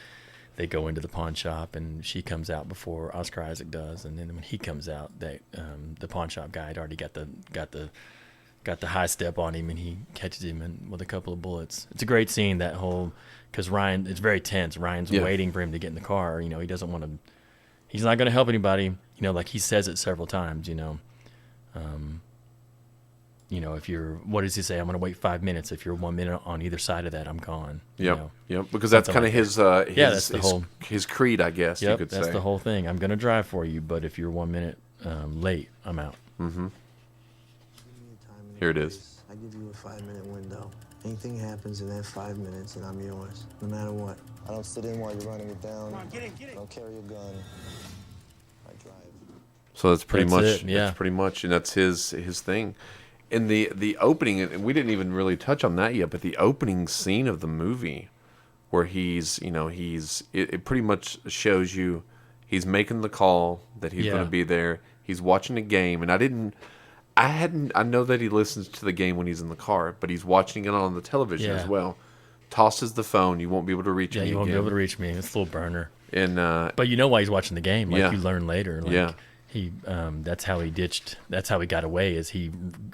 they go into the pawn shop, and she comes out before Oscar Isaac does. And then when he comes out, the pawn shop guy had already got the high step on him, and he catches him with a couple of bullets. It's a great scene, that whole, because Ryan, it's very tense. Ryan's Yeah. waiting for him to get in the car. He doesn't want to. He's not going to help anybody. Like he says it several times. If you're, what does he say? I'm going to wait 5 minutes. If you're 1 minute on either side of that, I'm gone. Yep. Because that's Something kind of like his. Yeah, that's the whole- his creed, I guess you Yep, could that's say. the whole thing. I'm going to drive for you, but if you're 1 minute late, I'm out. Here it is. I give you a 5-minute window. Anything happens in that 5 minutes, and I'm yours, no matter what. I don't sit in while you're running it down. Come on, get in. I don't carry a gun. I drive. So that's pretty That's much. it, yeah. That's pretty much, and that's his thing. In the opening, and we didn't even really touch on that yet, but the opening scene of the movie, where it pretty much shows you he's making the call that he's going Yeah. to be there. He's watching a game, and I know that he listens to the game when he's in the car, but he's watching it on the television Yeah. as well. Tosses the phone. You won't be able to reach Yeah, me you won't be again. able to reach me. It's a little burner. And But you know why he's watching the game. Like Yeah. you learn later. Like Yeah. He that's how he got away, is he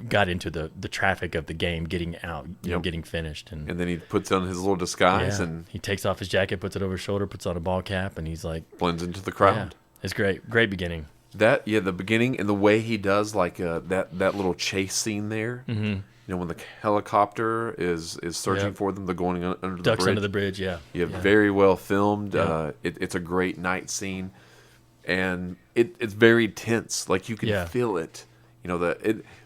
got into the traffic of the game, getting out, Yep. getting finished, and then he puts on his little disguise yeah. and He takes off his jacket, puts it over his shoulder, puts on a ball cap, and he's like, blends into the yeah, crowd. it's great beginning. The beginning and the way he does like that little chase scene there. Mm-hmm. When the helicopter is searching Yep. for them, they're going under the Ducks bridge. under the bridge, yeah. Yeah, very well filmed. Yeah. It's a great night scene, and it's very tense. Like you can Yeah. feel it.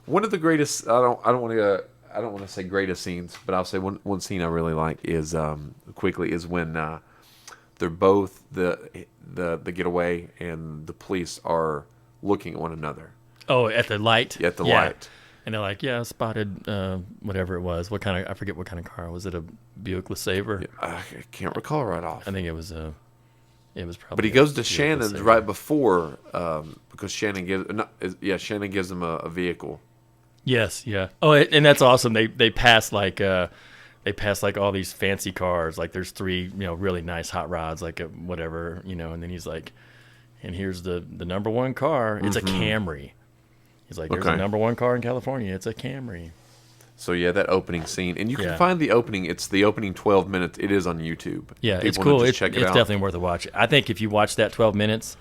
One of the greatest. I don't want to say greatest scenes, but I'll say one scene I really like is when they're both the getaway and the police are looking at one another. Oh, at the light. At the Yeah. light. And they're like, yeah, spotted whatever it was. I forget what kind of car was it? A Buick LeSabre? I can't recall right off. I think it was probably. But he goes to Buick Shannon's LeSabre. right before because Shannon gives him a vehicle. Yes, yeah. Oh, and that's awesome. They pass like all these fancy cars. Like there's 3 really nice hot rods, like whatever, and then he's like, and here's the number 1 car. It's a Camry. He's like, there's Okay. a number 1 car in California. It's a Camry. So yeah, that opening scene, and you can Yeah. find the opening. It's the opening 12 minutes. It is on YouTube. Yeah, People it's wanna cool. just It's check it out. definitely worth a watch. I think if you watch that 12 minutes,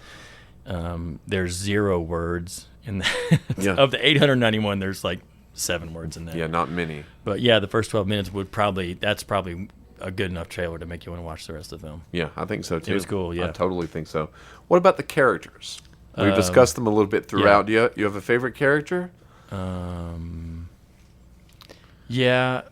there's 0 words in that. Yeah. Of the 891, there's like 7 words in there. Yeah, not many. But yeah, the first 12 minutes that's probably a good enough trailer to make you want to watch the rest of the film. Yeah, I think so too. was cool, yeah. I totally think so. What about the characters? We've discussed them a little bit throughout. yeah. You have a favorite character? Yeah.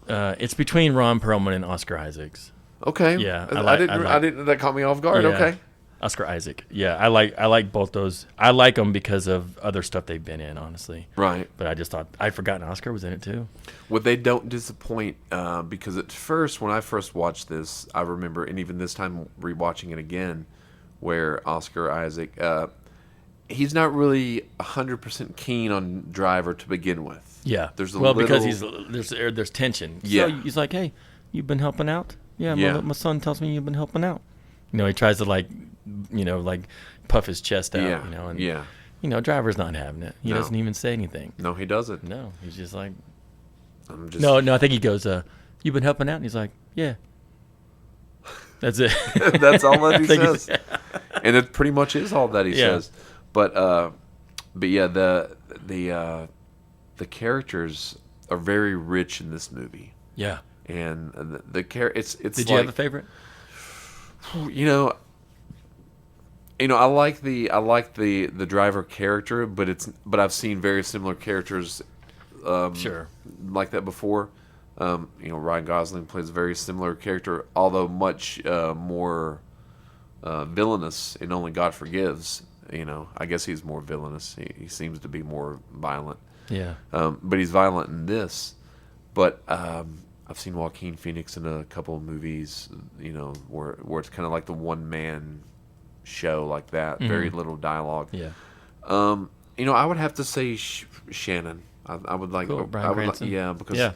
It's between Ron Perlman and Oscar Isaacs. Okay. Yeah, I didn't. That caught me off guard. Yeah. Okay. Oscar Isaac. Yeah, I like both those. I like them because of other stuff they've been in, honestly. Right. But I just thought I'd forgotten Oscar was in it too. Well, they don't disappoint because at first, when I first watched this, I remember, and even this time rewatching it again, where Oscar Isaac, he's not really 100% keen on Driver to begin with. Yeah. There's a because little- there's tension. Yeah. So he's like, hey, you've been helping out. Yeah. Yeah. My son tells me you've been helping out. He tries to like puff his chest out. Yeah. And Yeah. Driver's not having it. He No. doesn't even say anything. No, he doesn't. No, he's just like, I'm just, no. I think he goes, you've been helping out, and he's like, yeah. That's it. That's all that he I think says, and it pretty much is all that he Yeah. says. But yeah, the characters are very rich in this movie, Yeah. and the it's. Did you have a favorite? You know, I like the Driver character, but I've seen very similar characters, Sure. like that before. Ryan Gosling plays a very similar character, although much more villainous in Only God Forgives. I guess he's more villainous. He seems to be more violent. Yeah. But he's violent in this. But I've seen Joaquin Phoenix in a couple of movies, where it's kind of like the one-man show like that. Very little dialogue. Yeah. I would have to say Shannon. I would like. Cool. Bryan I would Cranston. yeah, because Yeah.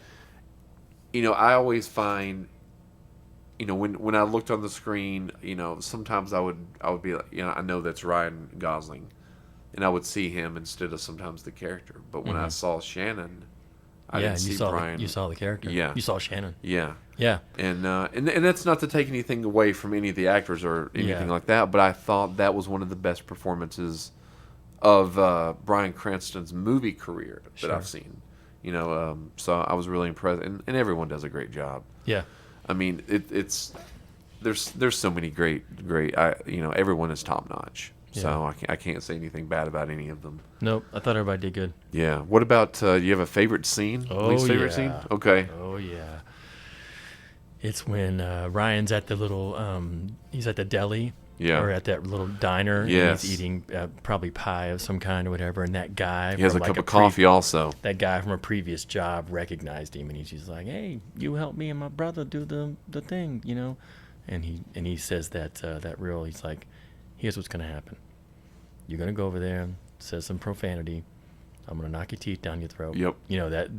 I always find, when I looked on the screen, sometimes I would be like, I know that's Ryan Gosling, and I would see him instead of sometimes the character. But when I saw Shannon, I didn't see Brian. You saw the character. Yeah. You saw Shannon. Yeah. Yeah. And that's not to take anything away from any of the actors or anything like that, but I thought that was one of the best performances of Bryan Cranston's movie career that I've seen. So I was really impressed, and everyone does a great job. Yeah. I mean, it's there's so many great. Everyone is top notch. So I can't say anything bad about any of them. Nope. I thought everybody did good. Yeah. What about do you have a favorite scene? Oh, Least favorite yeah. scene? Okay. Oh yeah. It's when Ryan's at the little he's at the deli. Yeah. Or at that little diner. Yes. And he's eating probably pie of some kind or whatever, and that guy. He has a from, cup like, of coffee also. That guy from a previous job recognized him, and he's just like, "Hey, you helped me and my brother do the thing, And he says he's like, "Here's what's gonna happen. You're gonna go over there and say some profanity. I'm gonna knock your teeth down your throat." Yep.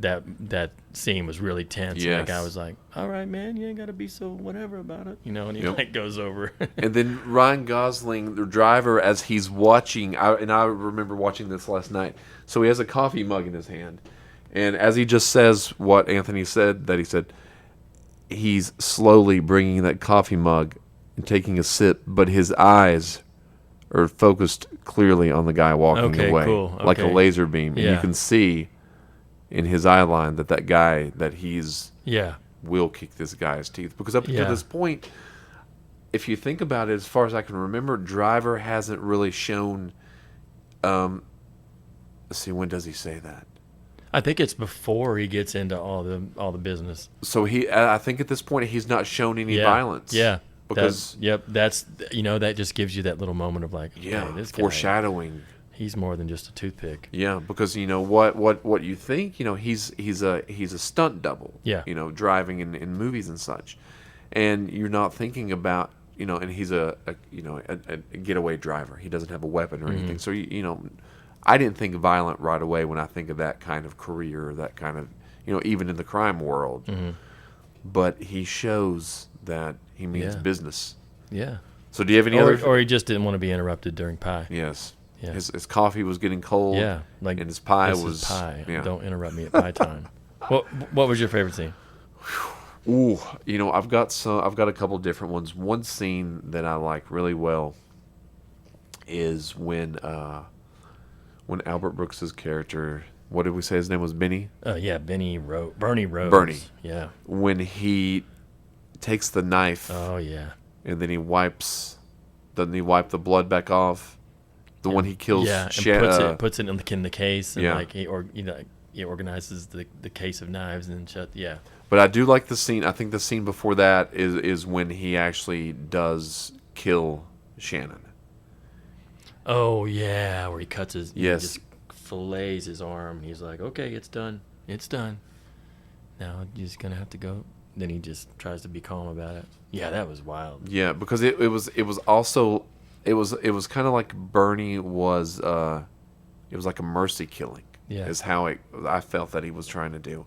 That scene was really tense. Yes. And that guy was like, "All right, man, you ain't gotta be so whatever about it," And he Yep. goes over. And then Ryan Gosling, the Driver, as he's watching, I remember watching this last night. So he has a coffee mug in his hand, and as he just says what Anthony said, that he said, he's slowly bringing that coffee mug and taking a sip, but his eyes are focused clearly on the guy walking Okay, away, cool. like a Okay. laser beam, and you Yeah. can see in his eye line that guy that he's Yeah. will kick this guy's teeth, because up until Yeah. this point, if you think about it, as far as I can remember, Driver hasn't really shown. Let's see, when does he say that? I think it's before he gets into all the business. So I think at this point he's not shown any violence. Yeah. because That's that just gives you that little moment of like, yeah, hey, this guy, foreshadowing. he's more than just a toothpick. Yeah, because what you think, he's a stunt double. Yeah. Driving in movies and such, and you're not thinking about and he's a getaway driver. He doesn't have a weapon or anything. So I didn't think violent right away when I think of that kind of career, that kind of even in the crime world. But he shows that he means Yeah. business. Yeah. So do you have any other? Or he just didn't want to be interrupted during pie. Yes. Yeah. His coffee was getting cold. Yeah, like and his pie this was is pie. Yeah. Don't interrupt me at pie time. What was your favorite scene? Ooh, I've got a couple different ones. One scene that I like really well is when Albert Brooks's character, what did we say his name was, Benny? Yeah, Bernie Rose. Bernie. Yeah. When he takes the knife Oh yeah. and then doesn't he wipe the blood back off? the one he kills. Yeah, and puts it in the case, and Yeah. like he organizes the case of knives and shut. Yeah, But I do like the scene. I think the scene before that is when he actually does kill Shannon. oh yeah, where he cuts his, Yes. he just fillets his arm. He's like, okay, it's done, now you're just gonna have to go. Then he just tries to be calm about it. Yeah, that was wild. Yeah, because it was also it was kind of like Bernie was it was like a mercy killing. Yeah. Is how I felt that he was trying to do,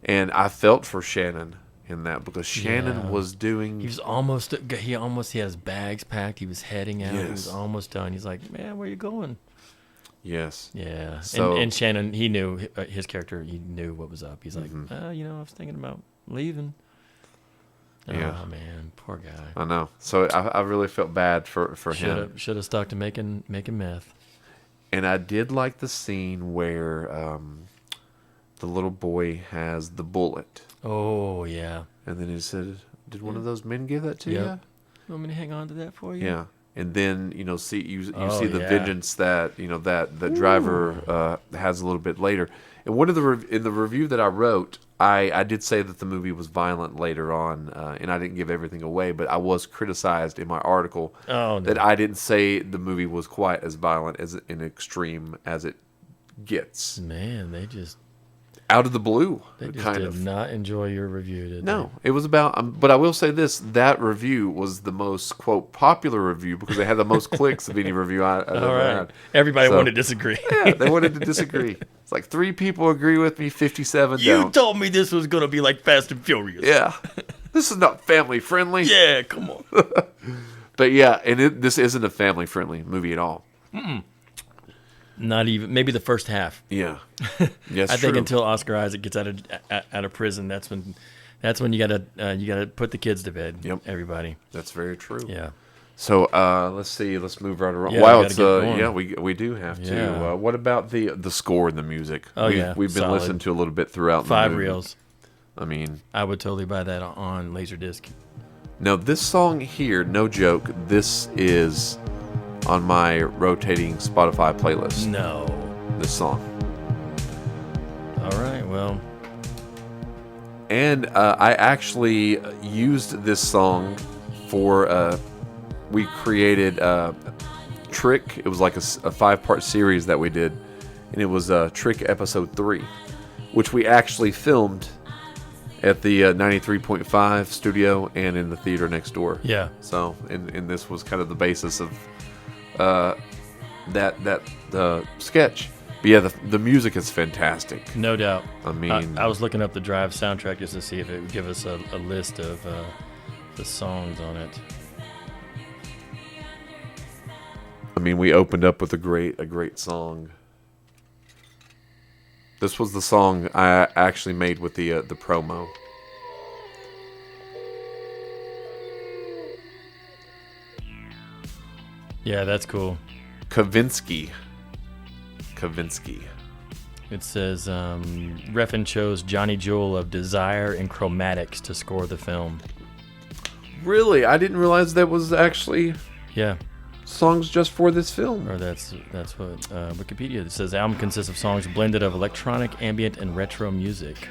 and I felt for Shannon in that because Shannon Yeah. was doing. He almost he has bags packed. He was heading out. He was Yes. almost done. He's like, man, where you going? Yes. Yeah. So- and Shannon, he knew his character. He knew what was up. He's like, Mm-hmm. I was thinking about leaving. Yeah. Oh man, poor guy. I know. So I really felt bad for him. Should have stuck to making meth. And I did like the scene where the little boy has the bullet, Oh yeah. and then he said, "Did one of those men give that to you?" Yep. You want me to hang on to that for you? Yeah. And then see you Oh, see the yeah. vengeance that that the driver has a little bit later. And one of in the review that I wrote, I did say that the movie was violent later on, and I didn't give everything away, but I was criticized in my article Oh, no. that I didn't say the movie was quite as violent as in extreme as it gets. Man, they just Out of the blue, did kind of. not enjoy your review, did No, it was about. But I will say this: that review was the most quote popular review because they had the most clicks of any review I've they? ever All right. had. Everybody So- wanted to disagree. Yeah, they wanted to disagree. It's like 3 people agree with me, 57 You don't. told me this was gonna be like Fast and Furious. Yeah, this is not family friendly. Yeah, come on. But yeah, and this isn't a family friendly movie at all. Not even maybe the first half. Yeah, yes, I think true. until Oscar Isaac gets out of prison, that's when you gotta put the kids to bed. Yep. Everybody. That's very true. Yeah. So let's see. Let's move right around. Yeah, wow, we it's gotta get yeah, going. we do have to. Yeah. What about the score and the music? Oh, yeah, we've been solid. listening to a little bit throughout. 5 the movie. reels. I mean, I would totally buy that on Laserdisc. now this song here, no joke. This is on my rotating Spotify playlist. No. This song. All right. Well. And I actually used this song for we created Trick. It was like a 5-part series that we did, and it was Trick episode 3, which we actually filmed at the 93.5 studio and in the theater next door. Yeah. So, and this was kind of the basis of that sketch. But yeah, the music is fantastic. No doubt. I mean, I was looking up the Drive soundtrack just to see if it would give us a list of the songs on it. we opened up with a great song. This was the song I actually made with the promo. Yeah, that's cool. Kavinsky. It says Refn chose Johnny Jewel of Desire and Chromatics to score the film. Really? I didn't realize that was actually Yeah, songs just for this film. or that's what Wikipedia says. The album consists of songs blended of electronic, ambient, and retro music.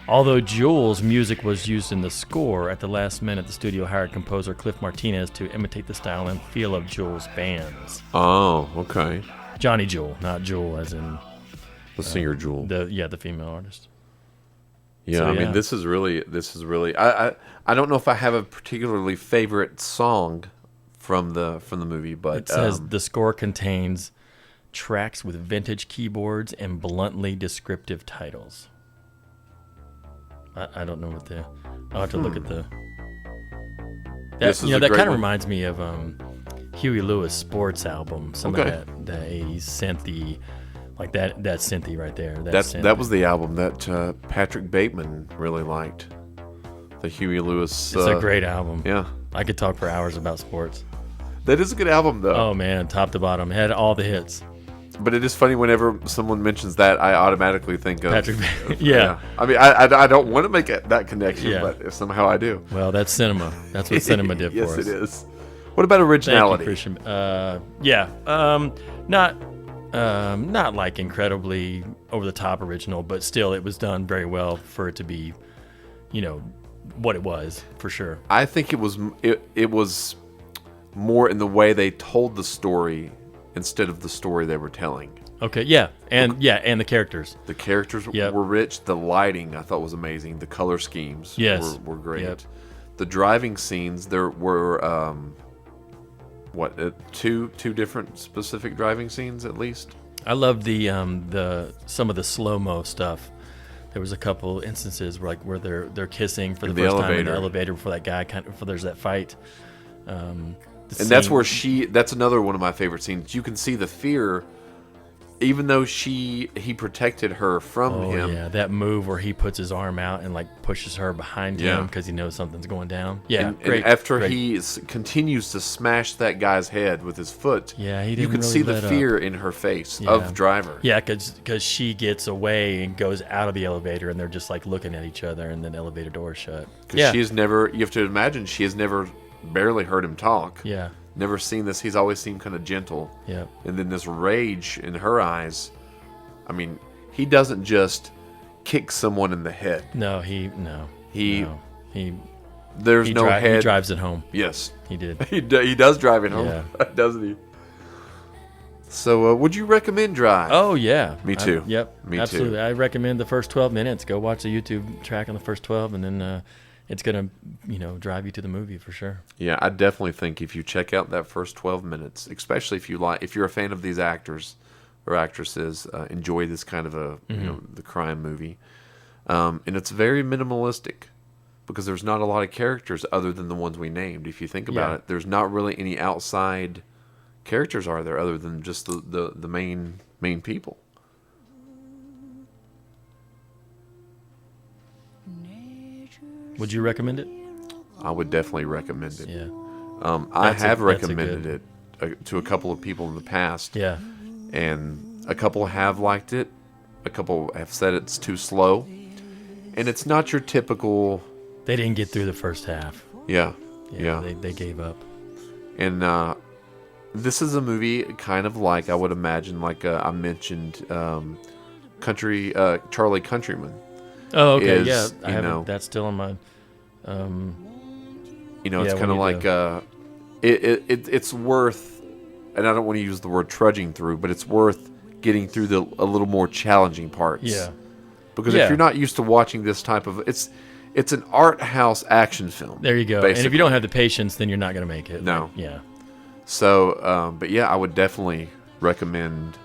Although Jewel's music was used in the score, at the last minute the studio hired composer Cliff Martinez to imitate the style and feel of Jewel's bands. Oh, okay. Johnny Jewel, not Jewel as in The singer Jewel. the female artist. Yeah, so, I mean, yeah. this is really. I don't know if I have a particularly favorite song from the movie, but It says the score contains tracks with vintage keyboards and bluntly descriptive titles. I don't know what I'll have to look at the. This is a That great kind of one. reminds me of Huey Lewis sports album. Some Okay. of that 80s synthy, like that synthy right there. that was the album that Patrick Bateman really liked. The Huey Lewis. It's a great album. Yeah, I could talk for hours about sports. that is a good album though. Oh man, top to bottom, it had all the hits. But it is funny whenever someone mentions that, I automatically think of Patrick Bateman. Yeah. I mean, I don't want to make that connection, Yeah. but somehow I do. Well, that's cinema. That's what cinema did Yes, for us. it is. What about Thank you, originality? Christian. Yeah. Not like incredibly over the top original, but still it was done very well for it to be, what it was for sure. I think it was more in the way they told the story instead of the story they were telling. Okay. Yeah. And the characters. The characters Yep. were rich. The lighting I thought was amazing. The color schemes Yes. were great. Yep. The driving scenes, there were two different specific driving scenes at least. I love the some of the slow-mo stuff. There was a couple instances where they're kissing for the In the first time in the elevator. elevator before that guy there's that fight. And that's where that's another one of my favorite scenes. You can see the fear, even though he protected her from him. Yeah, that move where he puts his arm out and pushes her behind Yeah. him because he knows something's going down. Yeah, And great. after great. he continues to smash that guy's head with his foot, Yeah, he you didn't can really see the let up. fear in her face Yeah. of Driver. Yeah, because she gets away and goes out of the elevator, and they're just looking at each other, and then the elevator door shut. Because Yeah, she has never, you have to imagine, she has never barely heard him talk. yeah, Never seen this. He's always seemed kind of gentle. yeah. And then this rage in her eyes. I mean, he doesn't just kick someone in the head. No, He- no. he There's no head. He drives it home. Yes. He did. He does drive it home, Yeah. doesn't he? So, would you recommend Drive? Oh yeah, Me too. Yep, Me too. absolutely. I recommend the first 12 minutes. Go watch the YouTube track on the first 12, and then it's gonna drive you to the movie for sure. Yeah, I definitely think if you check out that first 12 minutes, especially if you're a fan of these actors or actresses, enjoy this kind of a the crime movie, and it's very minimalistic because there's not a lot of characters other than the ones we named. If you think about Yeah. it, there's not really any outside characters, are there, other than just the main people. Would you recommend it? I would definitely recommend it. Yeah, I That's a- have that's a recommended good- it to a couple of people in the past. yeah. And a couple have liked it. A couple have said it's too slow. And it's not your typical, They didn't get through the first half. yeah. They gave up. And this is a movie kind of like, I would imagine, like I mentioned, Charlie Countryman. Oh, okay, Is, yeah. I you haven't. know- That's still on my. You know, it's Yeah, kind of we need like it's worth, and I don't want to use the word trudging through, but it's worth getting through a little more challenging parts. Yeah. Because Yeah. if you're not used to watching this type of, it's an art house action film. There you go. And if basically. you don't have the patience, then you're not gonna make it. No. Yeah. So, but yeah, I would definitely recommend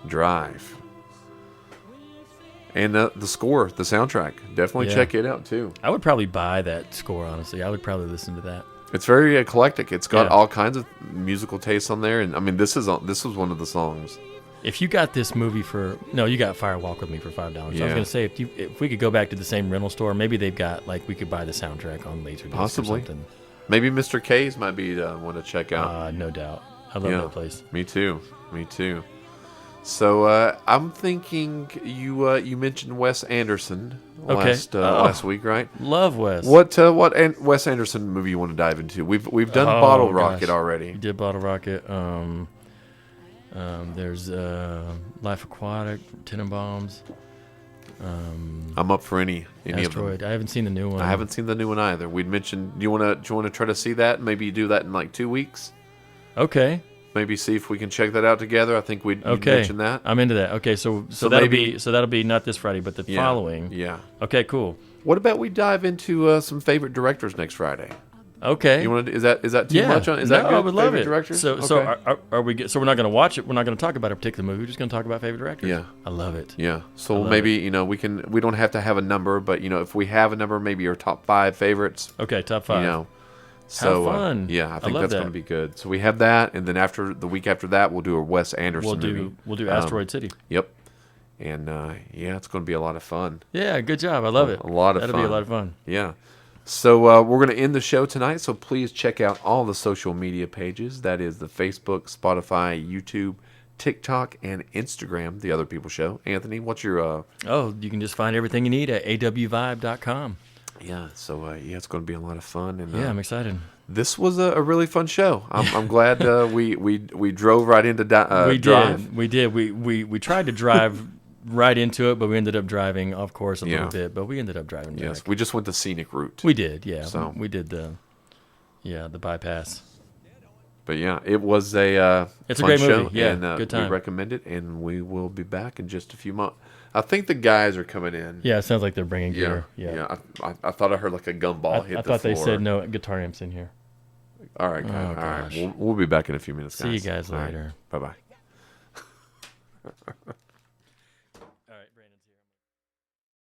Drive. And the score, the soundtrack, definitely Yeah. check it out too. I would probably buy that score. Honestly, I would probably listen to that. It's very eclectic. It's got Yeah. all kinds of musical tastes on there, and I mean, this was one of the songs. If you got this movie you got Fire Walk with Me for $5. I was Yeah. gonna say if we could go back to the same rental store, maybe they've got we could buy the soundtrack on Laserdisc Possibly. or something. Maybe Mr. K's might be one to check out. No doubt. I love that place. Me too. Me too. So I'm thinking you mentioned Wes Anderson Okay. last week, right? Love Wes. What Wes Anderson movie you want to dive into? We've done Oh, Bottle gosh. Rocket already. You did Bottle Rocket. There's Life Aquatic, Tenenbaums, I'm up for any of them. Asteroid. I haven't seen the new one. I haven't seen the new one either. We'd mentioned. Do you want to try to see that? Maybe do that in like 2 weeks. Okay. Maybe see if we can check that out together. I think we'd Okay. mention that. I'm into that. Okay, so So that'll be not this Friday, but the Yeah. following. Yeah. Okay, cool. What about we dive into some favorite directors next Friday? Okay. You want to? Is that too yeah. much? Is that no, good? I would love Favorite it. Directors? So Okay. are we? So we're not going to watch it. We're not going to talk about a particular movie. We're just going to talk about favorite directors. Yeah. I love it. Yeah. So love maybe we don't have to have a number, but if we have a number, maybe our top 5 favorites. Okay, top 5. So fun. yeah, I think love that's that. going to be good. So we have that, and then after the week after that, we'll do a Wes Anderson movie. We'll do Asteroid City. Yep. And yeah, it's going to be a lot of fun. Yeah, good job. I love it. A lot of That'll fun. be a lot of fun. Yeah. So we're going to end the show tonight. So please check out all the social media pages. That is the Facebook, Spotify, YouTube, TikTok, and Instagram, The Other People Show. Anthony, what's your... Oh, you can just find everything you need at awvibe.com. Yeah, so yeah, it's going to be a lot of fun. And Yeah, I'm excited. this was a really fun show. I'm glad we drove right into Drive. We did. We tried to drive right into it, but we ended up driving, of course, a little bit. But we ended up driving back. Yes, we just went the scenic route. We did, yeah. So we did the bypass. But yeah, it was a it's a fun great show, movie. Yeah, and good time. we recommend it, and we will be back in just a few months. I think the guys are coming in. Yeah, it sounds like they're bringing gear. Yeah. I thought I heard like a gumball hit the floor. I thought they said no guitar amps in here. All right, guys. All right. We'll be back in a few minutes, guys. See you guys All later. Right. Bye-bye.